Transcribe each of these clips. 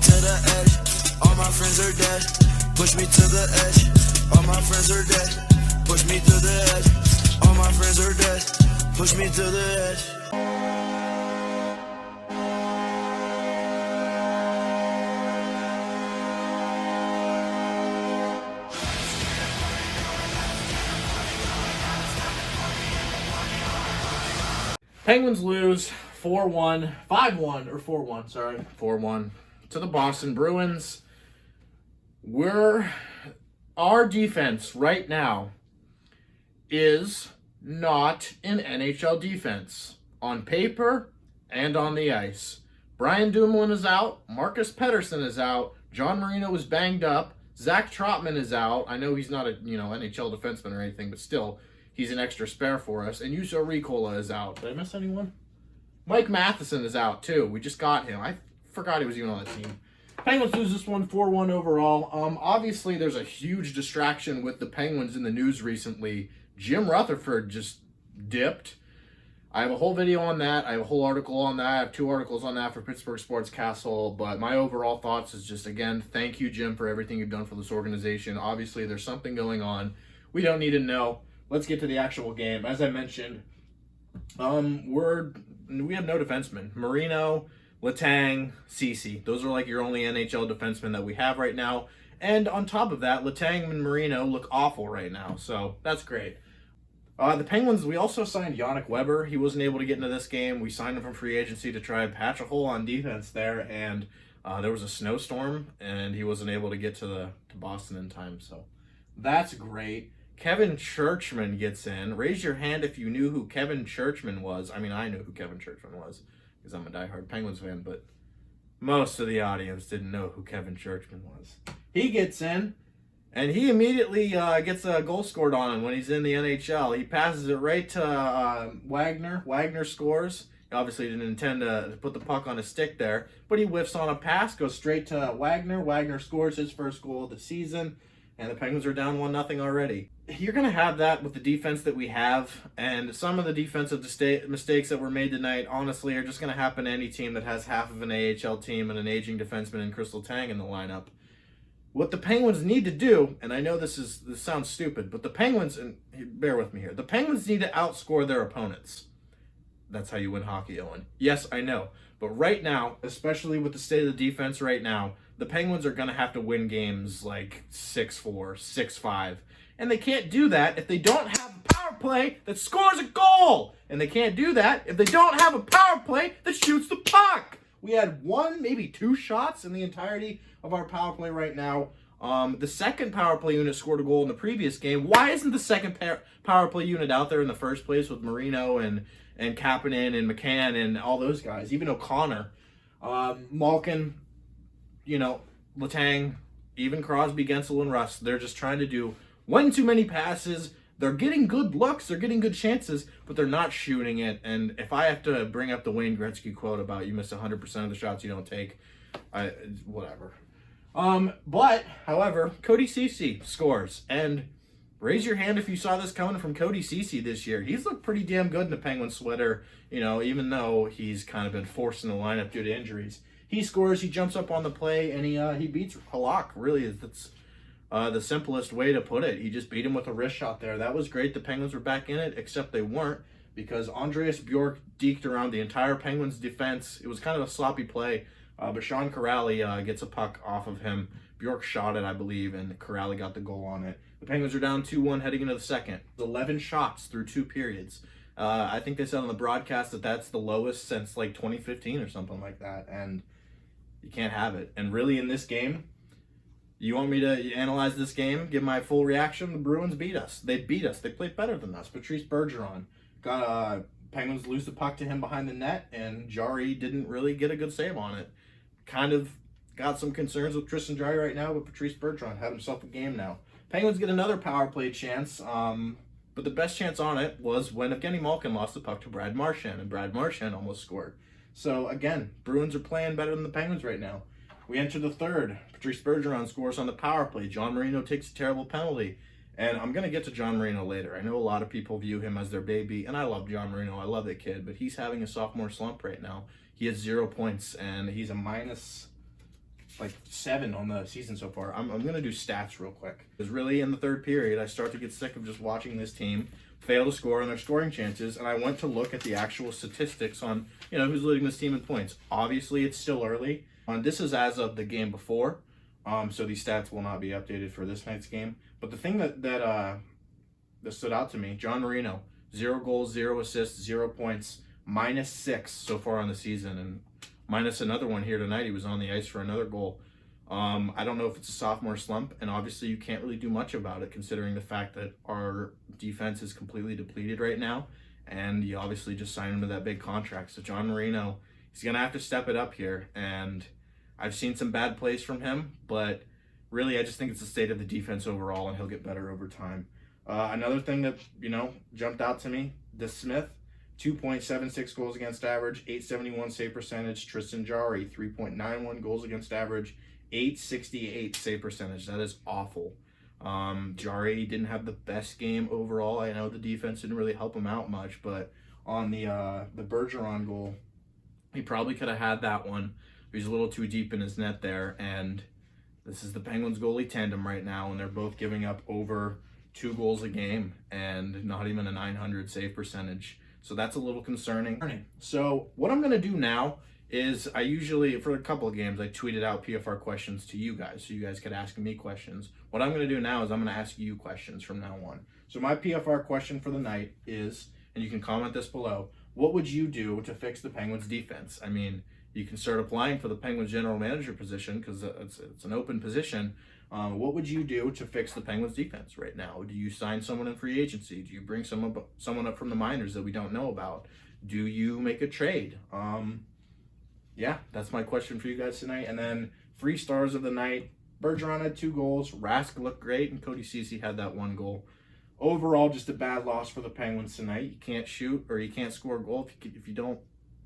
to the edge. All my friends are dead. Push me to the edge. All my friends are dead. Push me to the edge. All my friends are dead. Push me to the edge. Penguins lose 4-1, 5-1, or 4-1, sorry. 4-1 to the Boston Bruins. Our defense right now is not an NHL defense on paper and on the ice. Brian Dumoulin is out. Marcus Pettersson is out. John Marino is banged up. Zach Trotman is out. I know he's not a NHL defenseman or anything, but still, he's an extra spare for us. And Riikola is out. Did I miss anyone? Mike Matheson is out too. We just got him. I forgot he was even on the team. Penguins lose this one 4-1 overall. Obviously, there's a huge distraction with the Penguins in the news recently. Jim Rutherford just dipped. I have a whole video on that. I have a whole article on that. I have 2 articles on that for Pittsburgh Sports Castle. But my overall thoughts is just, again, thank you, Jim, for everything you've done for this organization. Obviously, there's something going on. We don't need to know. Let's get to the actual game. As I mentioned, we have no defensemen. Marino-Letang, Ceci. Those are like your only NHL defensemen that we have right now. And on top of that, Letang and Marino look awful right now. So that's great. The Penguins, we also signed Yannick Weber. He wasn't able to get into this game. We signed him from free agency to try and patch a hole on defense there. And there was a snowstorm, and he wasn't able to get to Boston in time. So that's great. Kevin Czuczman gets in. Raise your hand if you knew who Kevin Czuczman was. I mean, I knew who Kevin Czuczman was because I'm a diehard Penguins fan, but most of the audience didn't know who Kevin Czuczman was. He gets in, and he immediately gets a goal scored on him when he's in the NHL. He passes it right to Wagner. Wagner scores. He obviously didn't intend to put the puck on his stick there, but he whiffs on a pass, goes straight to Wagner. Wagner scores his first goal of the season, and the Penguins are down 1-0 already. You're going to have that with the defense that we have, and some of the defensive mistakes that were made tonight, honestly, are just going to happen to any team that has half of an AHL team and an aging defenseman in Crystal-Tang in the lineup. What the Penguins need to do, and I know this sounds stupid, but the Penguins, and bear with me here, the Penguins need to outscore their opponents. That's how you win hockey, Owen. Yes, I know. But right now, especially with the state of the defense right now, the Penguins are going to have to win games like 6-4, 6-5. And they can't do that if they don't have a power play that scores a goal. And they can't do that if they don't have a power play that shoots the puck. We had 1, maybe 2 shots in the entirety of our power play right now. The second power play unit scored a goal in the previous game. Why isn't the second power play unit out there in the first place with Marino and Kapanen and McCann and all those guys? Even O'Connor, Malkin, Letang, even Crosby, Guentzel, and Rust. They're just trying to do one too many passes. They're getting good looks. They're getting good chances, but they're not shooting it. And if I have to bring up the Wayne Gretzky quote about you miss 100% of the shots you don't take, whatever. But, however, Ceci scores. And raise your hand if you saw this coming from Ceci this year. He's looked pretty damn good in the Penguin sweater, even though he's kind of been forced in the lineup due to injuries. He scores, he jumps up on the play, and he beats Halak. Really, that's the simplest way to put it. He just beat him with a wrist shot there. That was great. The Penguins were back in it, except they weren't, because Andreas Bjork deked around the entire Penguins defense. It was kind of a sloppy play, but Sean Corrali gets a puck off of him. Bjork shot it, I believe, and Corrali got the goal on it. The Penguins are down 2-1 heading into the second. 11 shots through 2 periods. I think they said on the broadcast that that's the lowest since like 2015 or something like that, and you can't have it. And really in this game, you want me to analyze this game, give my full reaction? The Bruins beat us. They beat us. They played better than us. Patrice Bergeron got Penguins lose the puck to him behind the net, and Jarry didn't really get a good save on it. Kind of got some concerns with Tristan Jarry right now, but Patrice Bergeron had himself a game now. Penguins get another power play chance, but the best chance on it was when Evgeny Malkin lost the puck to Brad Marchand, and Brad Marchand almost scored. So again, Bruins are playing better than the Penguins right now. We enter the third. Patrice Bergeron scores on the power play. John Marino takes a terrible penalty. And I'm going to get to John Marino later. I know a lot of people view him as their baby, and I love John Marino. I love that kid, but he's having a sophomore slump right now. He has 0 points, and he's a minus like 7 on the season so far. I'm going to do stats real quick. Because really in the third period, I start to get sick of just watching this team fail to score on their scoring chances, and I went to look at the actual statistics on, you know, who's leading this team in points. Obviously, it's still early. This is as of the game before, so these stats will not be updated for this night's game. But the thing that stood out to me, John Marino, 0 goals, 0 assists, 0 points, -6 so far on the season, and minus another one here tonight. He was on the ice for another goal. I don't know if it's a sophomore slump, and obviously you can't really do much about it considering the fact that our defense is completely depleted right now, and you obviously just signed him to that big contract. So John Marino, he's going to have to step it up here, and I've seen some bad plays from him, but really I just think it's the state of the defense overall, and he'll get better over time. Another thing that, you know, jumped out to me, DeSmith, 2.76 goals against average, 871 save percentage. Tristan Jarry, 3.91 goals against average, 868 save percentage. That is awful. Jarry didn't have the best game overall. I know the defense didn't really help him out much, but on the Bergeron goal, he probably could have had that one. He's a little too deep in his net there, and this is the Penguins goalie tandem right now, and they're both giving up over 2 goals a game and not even a 900 save percentage. So that's a little concerning. So what I'm going to do now is I usually, for a couple of games, I tweeted out PFR questions to you guys so you guys could ask me questions. What I'm going to do now is I'm going to ask you questions from now on. So my PFR question for the night is, and you can comment this below, what would you do to fix the Penguins defense? I mean, you can start applying for the Penguins general manager position because it's an open position. What would you do to fix the Penguins defense right now? Do you sign someone in free agency? Do you bring someone up from the minors that we don't know about? Do you make a trade? Yeah, that's my question for you guys tonight. And then 3 stars of the night. Bergeron had 2 goals. Rask looked great, and Ceci had that 1 goal. Overall, just a bad loss for the Penguins tonight. You can't shoot or you can't score a goal if you don't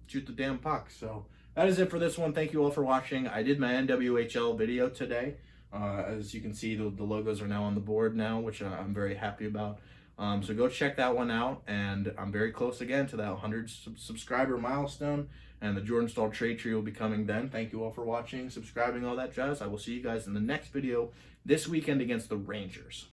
shoot the damn puck. So that is it for this one. Thank you all for watching. I did my NWHL video today. As you can see, the logos are now on the board now, which I'm very happy about. So go check that one out, and I'm very close again to that 100 subscriber milestone, and the Jordan Stahl trade tree will be coming then. Thank you all for watching, subscribing, all that jazz. I will see you guys in the next video this weekend against the Rangers.